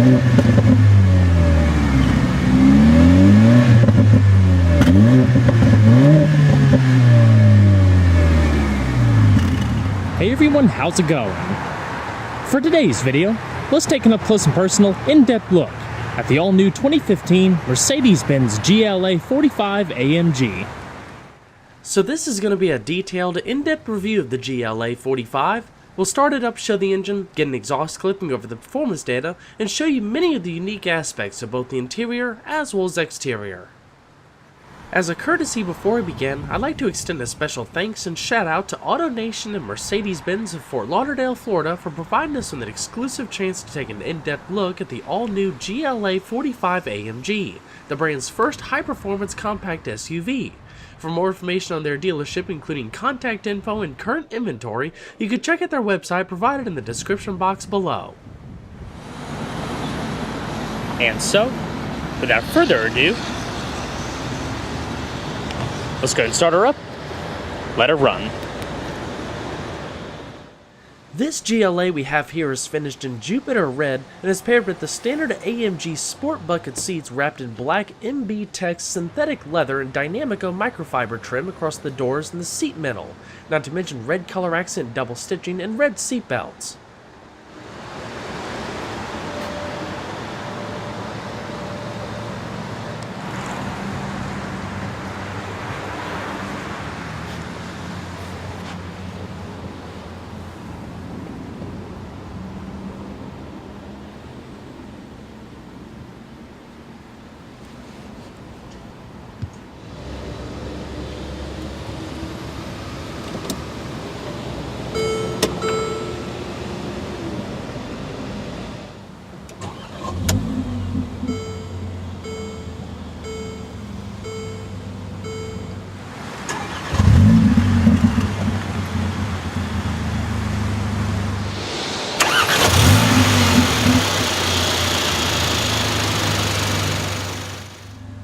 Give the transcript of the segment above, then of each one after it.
Hey everyone, how's it going? For today's video, let's take an up-close and personal, in-depth look at the all-new 2015 Mercedes-Benz GLA45 AMG. So this is going to be a detailed, in-depth review of the GLA45. We'll start it up, show the engine, get an exhaust clipping over the performance data, and show you many of the unique aspects of both the interior as well as exterior. As a courtesy before we begin, I'd like to extend a special thanks and shout out to AutoNation and Mercedes-Benz of Fort Lauderdale, Florida for providing us with an exclusive chance to take an in-depth look at the all-new GLA45 AMG, the brand's first high-performance compact SUV. For more information on their dealership, including contact info and current inventory, you can check out their website provided in the description box below. And so, without further ado, let's go ahead and start her up, let her run. This GLA we have here is finished in Jupiter Red and is paired with the standard AMG Sport bucket seats wrapped in black MB Tex synthetic leather and Dynamico microfiber trim across the doors and the seat metal, not to mention red color accent double stitching and red seat belts.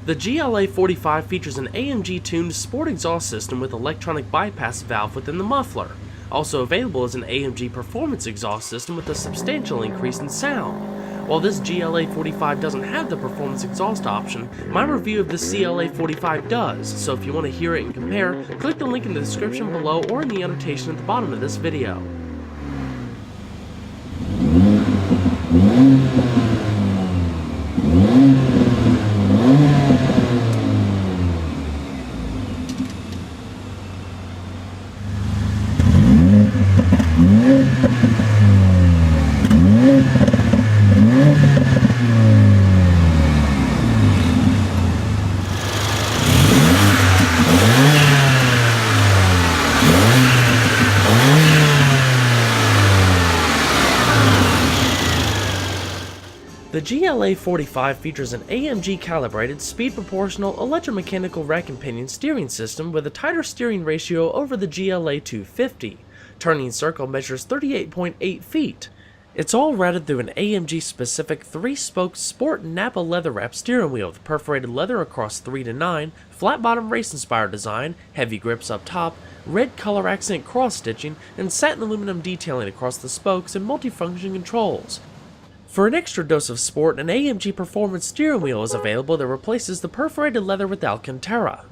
The GLA45 features an AMG-tuned sport exhaust system with electronic bypass valve within the muffler. Also available is an AMG performance exhaust system with a substantial increase in sound. While this GLA45 doesn't have the performance exhaust option, my review of the GLA45 does, so if you want to hear it and compare, click the link in the description below or in the annotation at the bottom of this video. The GLA45 features an AMG-calibrated, speed-proportional, electromechanical rack and pinion steering system with a tighter steering ratio over the GLA250. Turning circle measures 38.8 feet. It's all routed through an AMG-specific 3-spoke sport Napa leather-wrapped steering wheel with perforated leather across 3 to 9, flat-bottom race-inspired design, heavy grips up top, red color accent cross-stitching, and satin aluminum detailing across the spokes and multifunction controls. For an extra dose of sport, an AMG Performance steering wheel is available that replaces the perforated leather with Alcantara.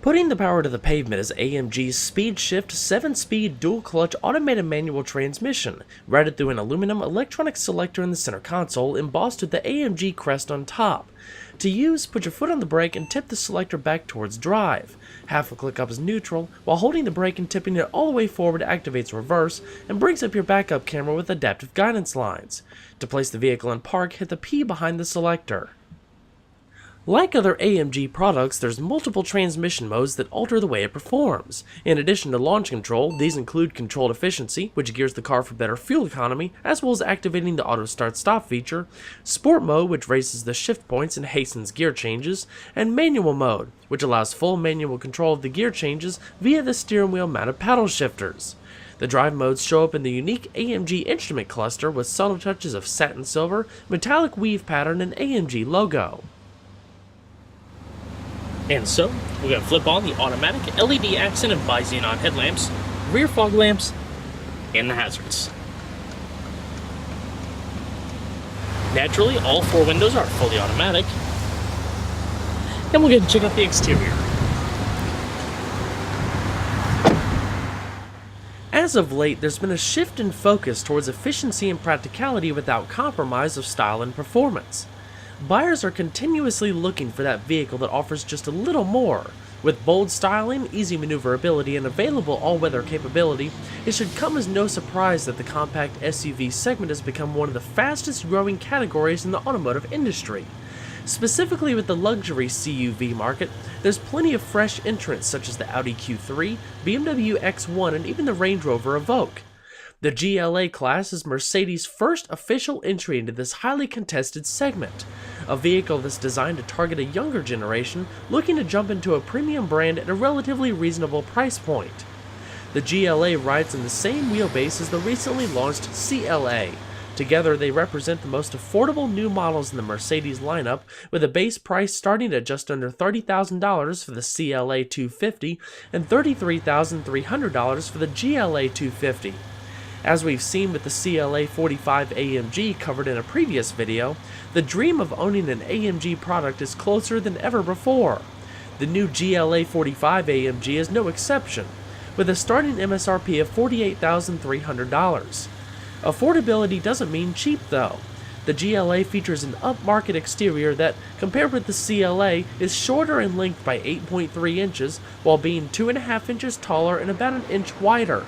Putting the power to the pavement is AMG's Speed Shift 7-speed dual-clutch automated manual transmission, routed through an aluminum electronic selector in the center console embossed with the AMG crest on top. To use, put your foot on the brake and tip the selector back towards drive. Half a click up is neutral, while holding the brake and tipping it all the way forward activates reverse and brings up your backup camera with adaptive guidance lines. To place the vehicle in park, hit the P behind the selector. Like other AMG products, there's multiple transmission modes that alter the way it performs. In addition to launch control, these include controlled efficiency, which gears the car for better fuel economy, as well as activating the auto start stop feature, sport mode, which raises the shift points and hastens gear changes, and manual mode, which allows full manual control of the gear changes via the steering wheel mounted paddle shifters. The drive modes show up in the unique AMG instrument cluster with subtle touches of satin silver, metallic weave pattern, and AMG logo. And so, we're going to flip on the automatic LED accent and bi-xenon headlamps, rear fog lamps, and the hazards. Naturally, all 4 windows are fully automatic. And we'll get and check out the exterior. As of late, there's been a shift in focus towards efficiency and practicality without compromise of style and performance. Buyers are continuously looking for that vehicle that offers just a little more. With bold styling, easy maneuverability, and available all-weather capability, it should come as no surprise that the compact SUV segment has become one of the fastest growing categories in the automotive industry. Specifically with the luxury CUV market, there's plenty of fresh entrants such as the Audi Q3, BMW X1, and even the Range Rover Evoque. The GLA class is Mercedes' first official entry into this highly contested segment, a vehicle that's designed to target a younger generation looking to jump into a premium brand at a relatively reasonable price point. The GLA rides in the same wheelbase as the recently launched CLA. Together, they represent the most affordable new models in the Mercedes lineup, with a base price starting at just under $30,000 for the CLA250 and $33,300 for the GLA250. As we've seen with the GLA45 AMG covered in a previous video, the dream of owning an AMG product is closer than ever before. The new GLA45 AMG is no exception, with a starting MSRP of $48,300. Affordability doesn't mean cheap though. The GLA features an upmarket exterior that, compared with the CLA, is shorter in length by 8.3 inches while being 2.5 inches taller and about an inch wider.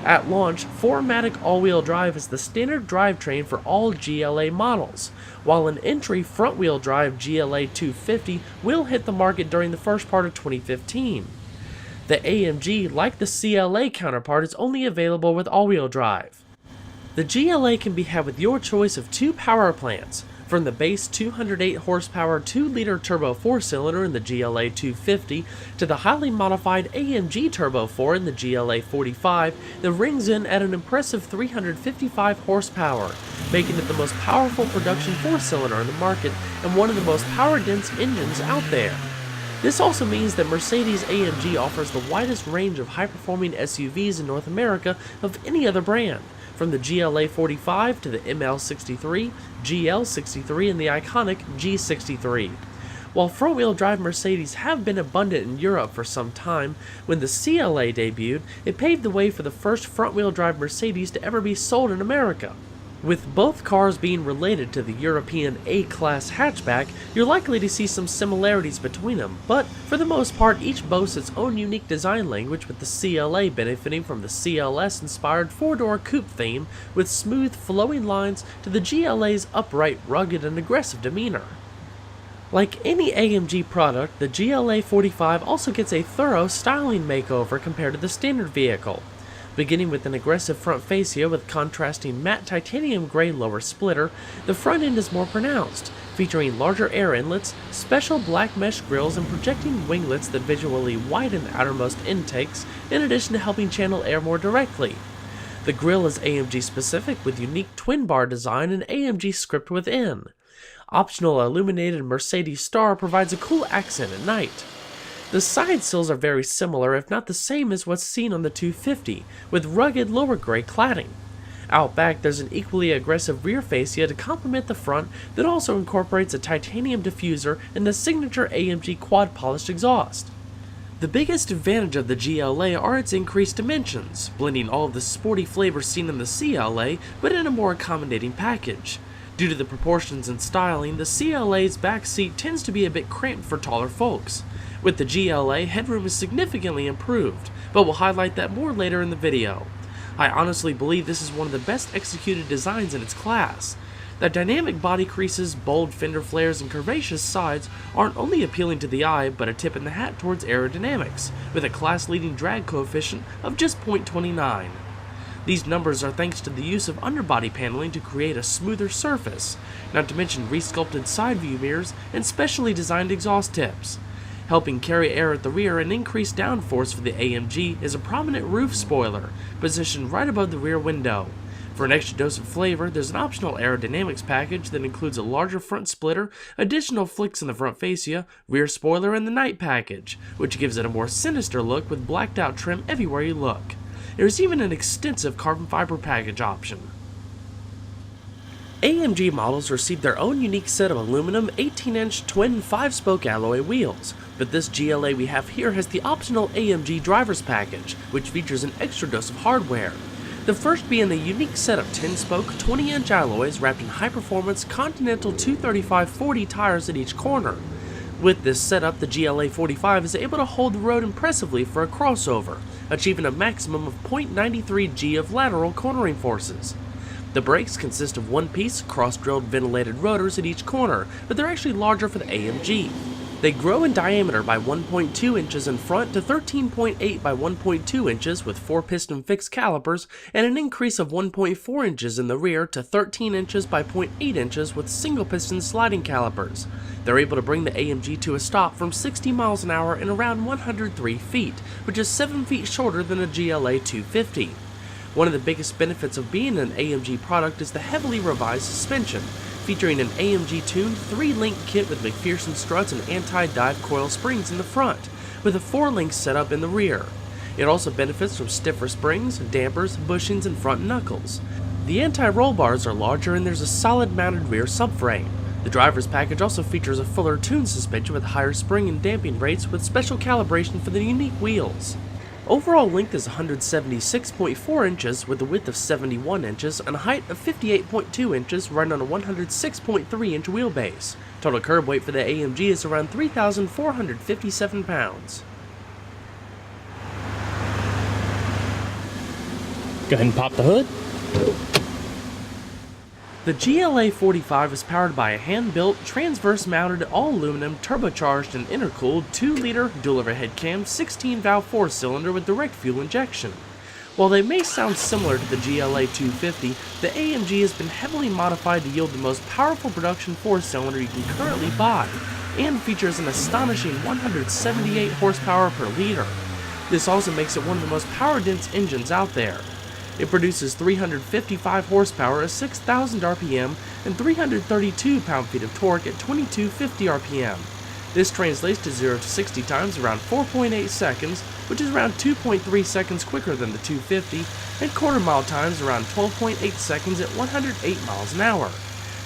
At launch, 4Matic all-wheel drive is the standard drivetrain for all GLA models, while an entry front-wheel drive GLA250 will hit the market during the first part of 2015. The AMG, like the CLA counterpart, is only available with all-wheel drive. The GLA can be had with your choice of 2 power plants, from the base 208 horsepower 2-liter turbo 4-cylinder in the GLA250 to the highly modified AMG Turbo 4 in the GLA45 that rings in at an impressive 355 horsepower, making it the most powerful production 4-cylinder in the market and one of the most power-dense engines out there. This also means that Mercedes-AMG offers the widest range of high-performing SUVs in North America of any other brand, from the GLA45 to the ML63, GL63, and the iconic G63. While front-wheel drive Mercedes have been abundant in Europe for some time, when the CLA debuted, it paved the way for the first front-wheel drive Mercedes to ever be sold in America. With both cars being related to the European A-Class hatchback, you're likely to see some similarities between them, but for the most part each boasts its own unique design language, with the CLA benefiting from the CLS-inspired 4-door coupe theme with smooth flowing lines to the GLA's upright, rugged, and aggressive demeanor. Like any AMG product, the GLA45 also gets a thorough styling makeover compared to the standard vehicle. Beginning with an aggressive front fascia with contrasting matte titanium gray lower splitter, the front end is more pronounced, featuring larger air inlets, special black mesh grills, and projecting winglets that visually widen the outermost intakes, in addition to helping channel air more directly. The grille is AMG specific with unique twin bar design and AMG script within. Optional illuminated Mercedes star provides a cool accent at night. The side sills are very similar, if not the same as what's seen on the 250, with rugged lower gray cladding. Out back, there's an equally aggressive rear fascia to complement the front that also incorporates a titanium diffuser and the signature AMG quad-polished exhaust. The biggest advantage of the GLA are its increased dimensions, blending all of the sporty flavors seen in the CLA, but in a more accommodating package. Due to the proportions and styling, the CLA's back seat tends to be a bit cramped for taller folks. With the GLA, headroom is significantly improved, but we'll highlight that more later in the video. I honestly believe this is one of the best executed designs in its class. The dynamic body creases, bold fender flares, and curvaceous sides aren't only appealing to the eye, but a tip in the hat towards aerodynamics, with a class-leading drag coefficient of just 0.29. These numbers are thanks to the use of underbody paneling to create a smoother surface, not to mention resculpted side view mirrors and specially designed exhaust tips. Helping carry air at the rear and increase downforce for the AMG is a prominent roof spoiler, positioned right above the rear window. For an extra dose of flavor, there's an optional aerodynamics package that includes a larger front splitter, additional flicks in the front fascia, rear spoiler, and the night package, which gives it a more sinister look with blacked out trim everywhere you look. There's even an extensive carbon fiber package option. AMG models receive their own unique set of aluminum 18-inch twin 5-spoke alloy wheels, but this GLA we have here has the optional AMG driver's package, which features an extra dose of hardware. The first being a unique set of 10-spoke 20-inch alloys wrapped in high-performance Continental 235/40 tires at each corner. With this setup, the GLA45 is able to hold the road impressively for a crossover, achieving a maximum of 0.93 G of lateral cornering forces. The brakes consist of one-piece, cross-drilled ventilated rotors at each corner, but they're actually larger for the AMG. They grow in diameter by 1.2 inches in front to 13.8 by 1.2 inches with 4-piston fixed calipers, and an increase of 1.4 inches in the rear to 13 inches by 0.8 inches with single-piston sliding calipers. They're able to bring the AMG to a stop from 60 miles an hour in around 103 feet, which is 7 feet shorter than a GLA250. One of the biggest benefits of being an AMG product is the heavily revised suspension, featuring an AMG-tuned 3-link kit with McPherson struts and anti-dive coil springs in the front, with a 4-link setup in the rear. It also benefits from stiffer springs, dampers, bushings, and front knuckles. The anti-roll bars are larger and there's a solid mounted rear subframe. The driver's package also features a fuller tuned suspension with higher spring and damping rates with special calibration for the unique wheels. Overall length is 176.4 inches with a width of 71 inches and a height of 58.2 inches running on a 106.3 inch wheelbase. Total curb weight for the AMG is around 3,457 pounds. Go ahead and pop the hood. The GLA45 is powered by a hand-built, transverse-mounted, all-aluminum, turbocharged and intercooled 2-liter dual-overhead cam 16-valve 4-cylinder with direct fuel injection. While they may sound similar to the GLA250, the AMG has been heavily modified to yield the most powerful production 4-cylinder you can currently buy, and features an astonishing 178 horsepower per liter. This also makes it one of the most power-dense engines out there. It produces 355 horsepower at 6,000 RPM and 332 pound-feet of torque at 2250 RPM. This translates to 0 to 60 times around 4.8 seconds, which is around 2.3 seconds quicker than the 250, and quarter-mile times around 12.8 seconds at 108 miles an hour.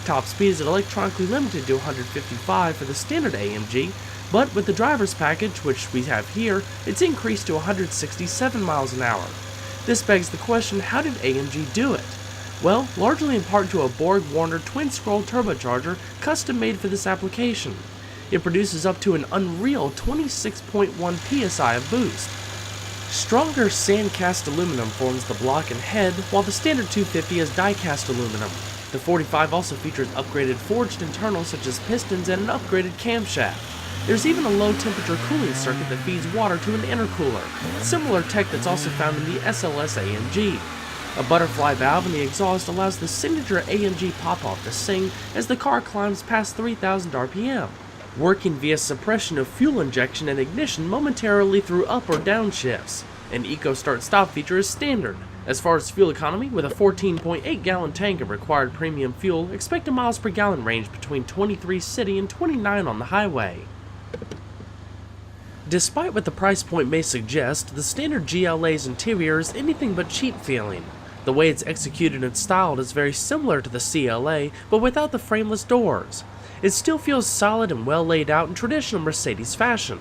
Top speed is electronically limited to 155 for the standard AMG, but with the driver's package, which we have here, it's increased to 167 miles an hour. This begs the question, how did AMG do it? Well, largely in part to a Borg-Warner twin-scroll turbocharger custom made for this application. It produces up to an unreal 26.1 psi of boost. Stronger sand-cast aluminum forms the block and head, while the standard 250 is die-cast aluminum. The 45 also features upgraded forged internals such as pistons and an upgraded camshaft. There's even a low-temperature cooling circuit that feeds water to an intercooler, similar tech that's also found in the SLS AMG. A butterfly valve in the exhaust allows the signature AMG pop-off to sing as the car climbs past 3,000 RPM, working via suppression of fuel injection and ignition momentarily through up or down shifts. An Eco Start-Stop feature is standard. As far as fuel economy, with a 14.8-gallon tank of required premium fuel, expect a miles per gallon range between 23 city and 29 on the highway. Despite what the price point may suggest, the standard GLA's interior is anything but cheap feeling. The way it's executed and styled is very similar to the CLA, but without the frameless doors. It still feels solid and well laid out in traditional Mercedes fashion.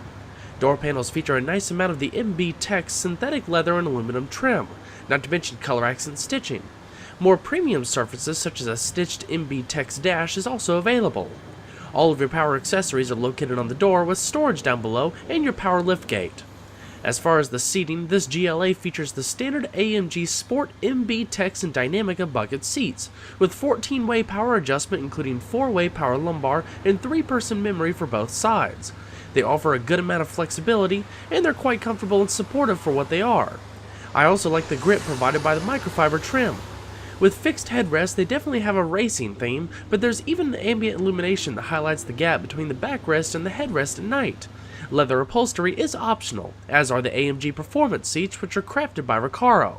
Door panels feature a nice amount of the MB Tex synthetic leather and aluminum trim, not to mention color accent stitching. More premium surfaces such as a stitched MB Tex dash is also available. All of your power accessories are located on the door with storage down below and your power liftgate. As far as the seating, this GLA features the standard AMG Sport MB Tex and Dynamica bucket seats, with 14-way power adjustment including 4-way power lumbar and 3-person memory for both sides. They offer a good amount of flexibility, and they're quite comfortable and supportive for what they are. I also like the grip provided by the microfiber trim. With fixed headrests, they definitely have a racing theme, but there's even ambient illumination that highlights the gap between the backrest and the headrest at night. Leather upholstery is optional, as are the AMG Performance seats, which are crafted by Recaro.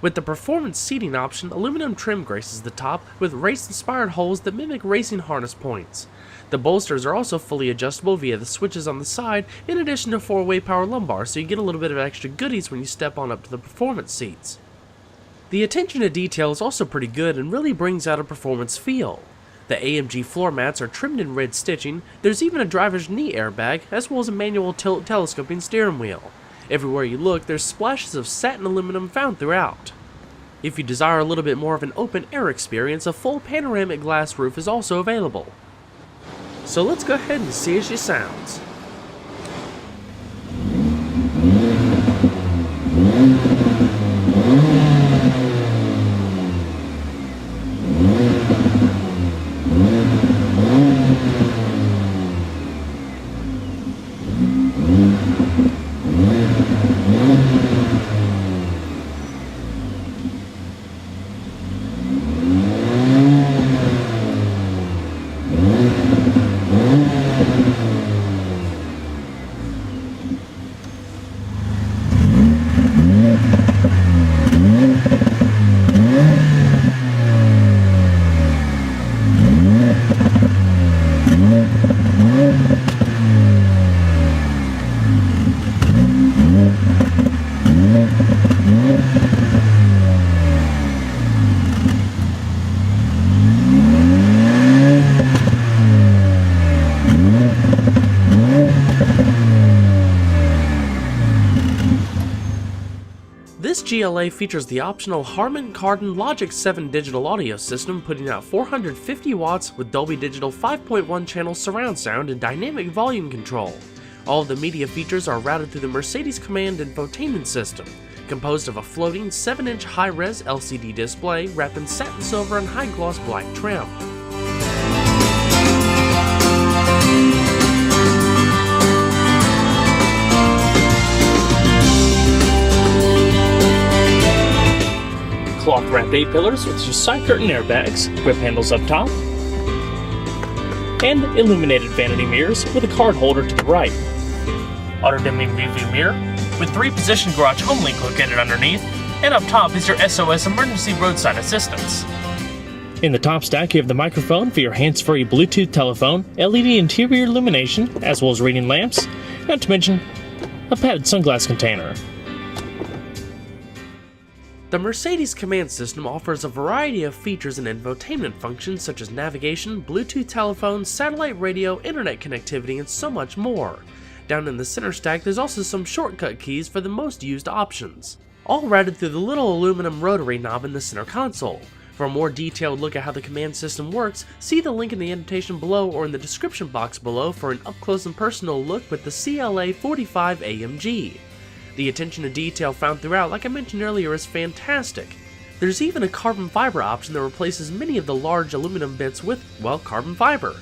With the Performance seating option, aluminum trim graces the top with race-inspired holes that mimic racing harness points. The bolsters are also fully adjustable via the switches on the side, in addition to 4-way power lumbar, so you get a little bit of extra goodies when you step on up to the Performance seats. The attention to detail is also pretty good and really brings out a performance feel. The AMG floor mats are trimmed in red stitching, there's even a driver's knee airbag, as well as a manual tilt telescoping steering wheel. Everywhere you look, there's splashes of satin aluminum found throughout. If you desire a little bit more of an open air experience, a full panoramic glass roof is also available. So let's go ahead and see as she sounds. This GLA features the optional Harman Kardon Logic 7 digital audio system, putting out 450 watts with Dolby Digital 5.1 channel surround sound and dynamic volume control. All of the media features are routed through the Mercedes Command infotainment system, composed of a floating 7-inch high-res LCD display wrapped in satin silver and high-gloss black trim. Cloth-wrapped A-pillars with your side curtain airbags, grip handles up top, and illuminated vanity mirrors with a card holder to the right. Auto-dimming rearview mirror with 3-position garage home link located underneath, and up top is your SOS emergency roadside assistance. In the top stack, you have the microphone for your hands-free Bluetooth telephone, LED interior illumination, as well as reading lamps, not to mention a padded sunglass container. The Mercedes Command System offers a variety of features and infotainment functions such as navigation, Bluetooth telephone, satellite radio, internet connectivity, and so much more. Down in the center stack, there's also some shortcut keys for the most used options, all routed through the little aluminum rotary knob in the center console. For a more detailed look at how the command system works, see the link in the annotation below or in the description box below for an up-close and personal look with the GLA45 AMG. The attention to detail found throughout, like I mentioned earlier, is fantastic. There's even a carbon fiber option that replaces many of the large aluminum bits with, well, carbon fiber.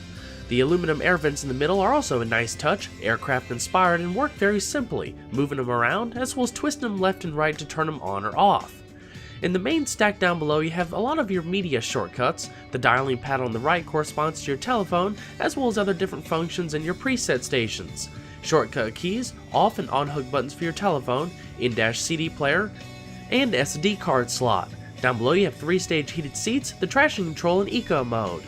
The aluminum air vents in the middle are also a nice touch, aircraft inspired, and work very simply, moving them around as well as twisting them left and right to turn them on or off. In the main stack down below, you have a lot of your media shortcuts. The dialing pad on the right corresponds to your telephone, as well as other different functions and your preset stations. Shortcut keys, off and on hook buttons for your telephone, in-dash CD player, and SD card slot. Down below you have 3-stage heated seats, the traction control in eco mode.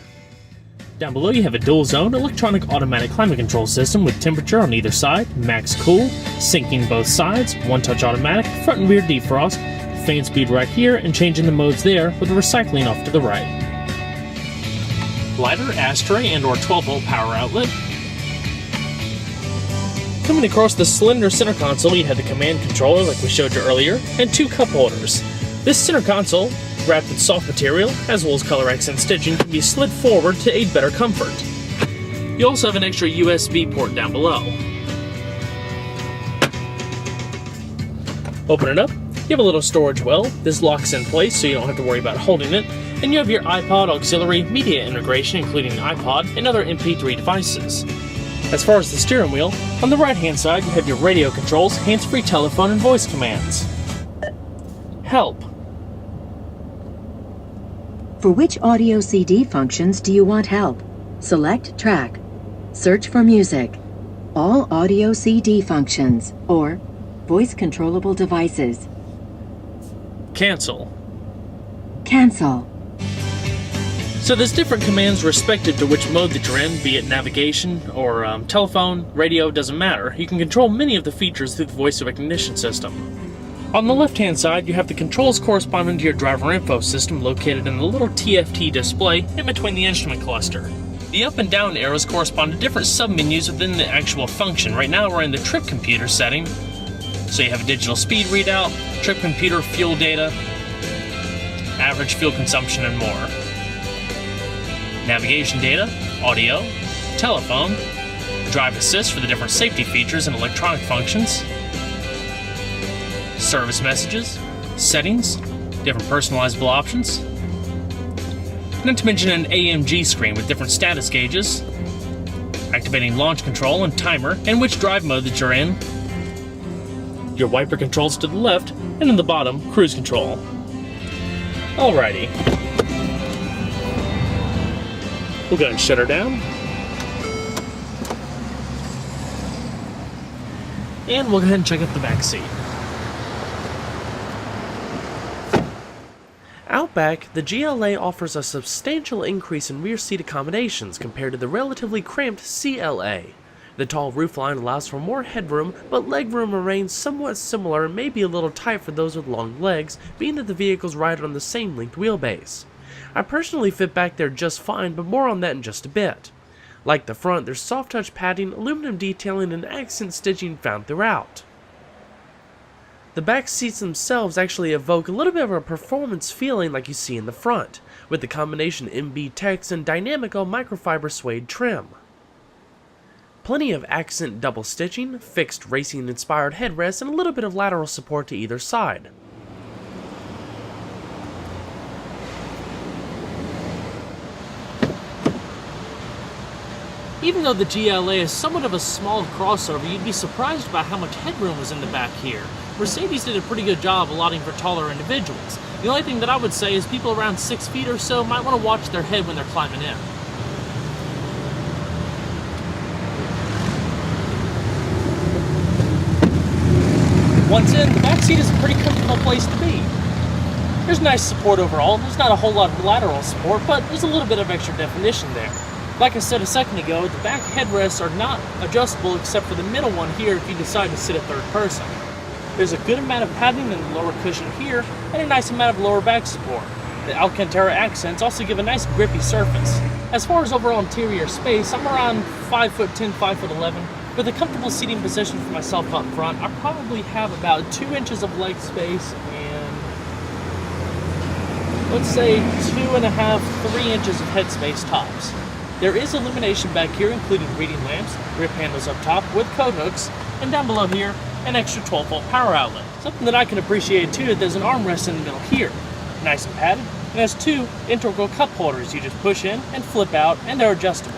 Down below you have a dual zone electronic automatic climate control system with temperature on either side, max cool, syncing both sides, one-touch automatic, front and rear defrost, fan speed right here, and changing the modes there with the recycling off to the right. Lighter, ashtray, and or 12-volt power outlet. Coming across the slender center console, you have the command controller like we showed you earlier, and 2 cup holders. This center console, wrapped with soft material, as well as color accent stitching, can be slid forward to aid better comfort. You also have an extra USB port down below. Open it up, you have a little storage well. This locks in place so you don't have to worry about holding it, and you have your iPod auxiliary media integration, including an iPod and other MP3 devices. As far as the steering wheel, on the right hand side you have your radio controls, hands-free telephone, and voice commands. Help. For which audio CD functions do you want help? Select track. Search for music. All audio CD functions, or voice controllable devices. Cancel. Cancel. So there's different commands respective to which mode that you're in, be it navigation or telephone, radio, doesn't matter. You can control many of the features through the voice recognition system. On the left-hand side, you have the controls corresponding to your driver info system located in the little TFT display in between the instrument cluster. The up and down arrows correspond to different sub-menus within the actual function. Right now we're in the trip computer setting, so you have a digital speed readout, trip computer fuel data, average fuel consumption, and more. Navigation data, audio, telephone, drive assist for the different safety features and electronic functions, service messages, settings, different personalizable options, not to mention an AMG screen with different status gauges, activating launch control and timer, and which drive mode that you're in, your wiper controls to the left, and in the bottom, cruise control. Alrighty. We'll go ahead and shut her down. And we'll go ahead and check out the back seat. Out back, the GLA offers a substantial increase in rear seat accommodations compared to the relatively cramped CLA. The tall roofline allows for more headroom, but legroom remains somewhat similar and may be a little tight for those with long legs, being that the vehicles ride on the same length wheelbase. I personally fit back there just fine, but more on that in just a bit. Like the front, there's soft touch padding, aluminum detailing, and accent stitching found throughout. The back seats themselves actually evoke a little bit of a performance feeling like you see in the front, with the combination MB text and Dynamico microfiber suede trim. Plenty of accent double stitching, fixed racing inspired headrests, and a little bit of lateral support to either side. Even though the GLA is somewhat of a small crossover, you'd be surprised by how much headroom is in the back here. Mercedes did a pretty good job allotting for taller individuals. The only thing that I would say is people around 6 feet or so might want to watch their head when they're climbing in. Once in, the back seat is a pretty comfortable place to be. There's nice support overall. There's not a whole lot of lateral support, but there's a little bit of extra definition there. Like I said a second ago, the back headrests are not adjustable except for the middle one here if you decide to sit at third person. There's a good amount of padding in the lower cushion here and a nice amount of lower back support. The Alcantara accents also give a nice grippy surface. As far as overall interior space, I'm around 5'10", 5'11". With a comfortable seating position for myself up front, I probably have about 2 inches of leg space and let's say 2.5, 3 inches of headspace tops. There is illumination back here, including reading lamps, grip handles up top with coat hooks, and down below here, an extra 12-volt power outlet. Something that I can appreciate too, there's an armrest in the middle here. Nice and padded, and has 2 integral cup holders you just push in and flip out, and they're adjustable.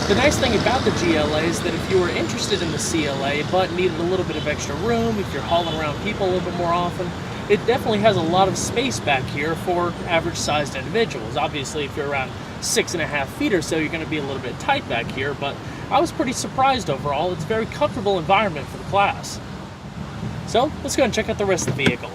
The nice thing about the GLA is that if you were interested in the CLA but needed a little bit of extra room, if you're hauling around people a little bit more often, it definitely has a lot of space back here for average-sized individuals. Obviously, if you're around 6.5 feet or so, you're going to be a little bit tight back here, but I was pretty surprised overall. It's a very comfortable environment for the class. So, let's go and check out the rest of the vehicle.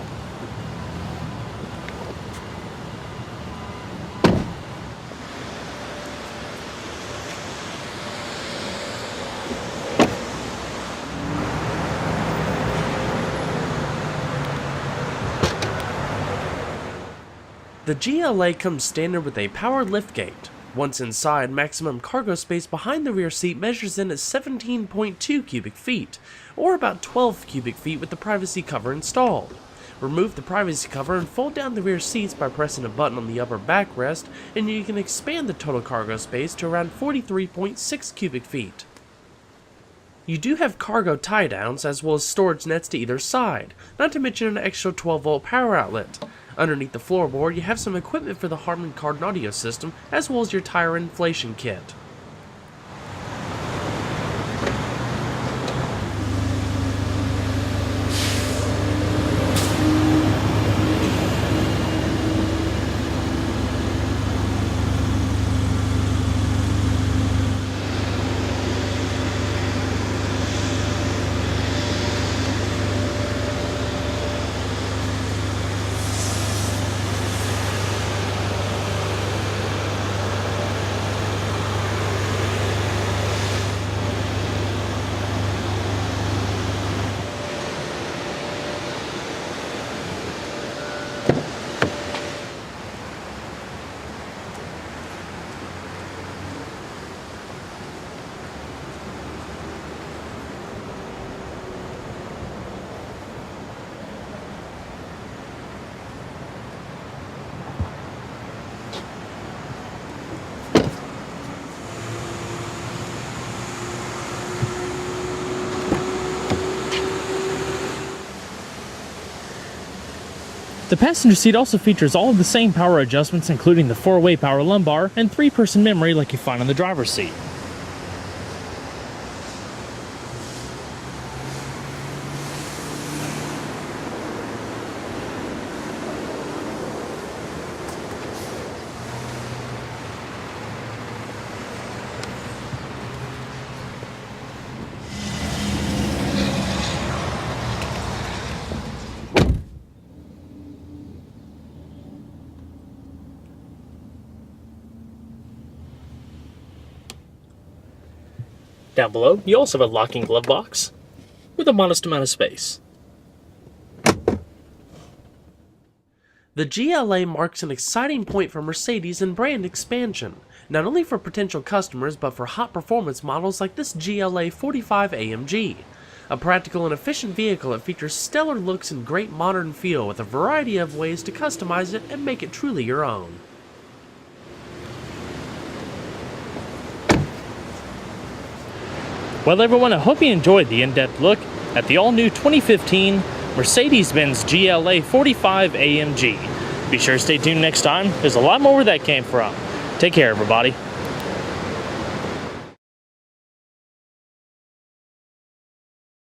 The GLA comes standard with a power liftgate. Once inside, maximum cargo space behind the rear seat measures in at 17.2 cubic feet, or about 12 cubic feet with the privacy cover installed. Remove the privacy cover and fold down the rear seats by pressing a button on the upper backrest, and you can expand the total cargo space to around 43.6 cubic feet. You do have cargo tie-downs as well as storage nets to either side, not to mention an extra 12-volt power outlet. Underneath the floorboard, you have some equipment for the Harman Kardon audio system, as well as your tire inflation kit. The passenger seat also features all of the same power adjustments, including the 4-way power lumbar and 3-person memory like you find on the driver's seat. Down below, you also have a locking glove box with a modest amount of space. The GLA marks an exciting point for Mercedes in brand expansion, not only for potential customers but for hot performance models like this GLA45 AMG. A practical and efficient vehicle that features stellar looks and great modern feel with a variety of ways to customize it and make it truly your own. Well everyone, I hope you enjoyed the in-depth look at the all-new 2015 Mercedes-Benz GLA45 AMG. Be sure to stay tuned next time, there's a lot more where that came from. Take care everybody.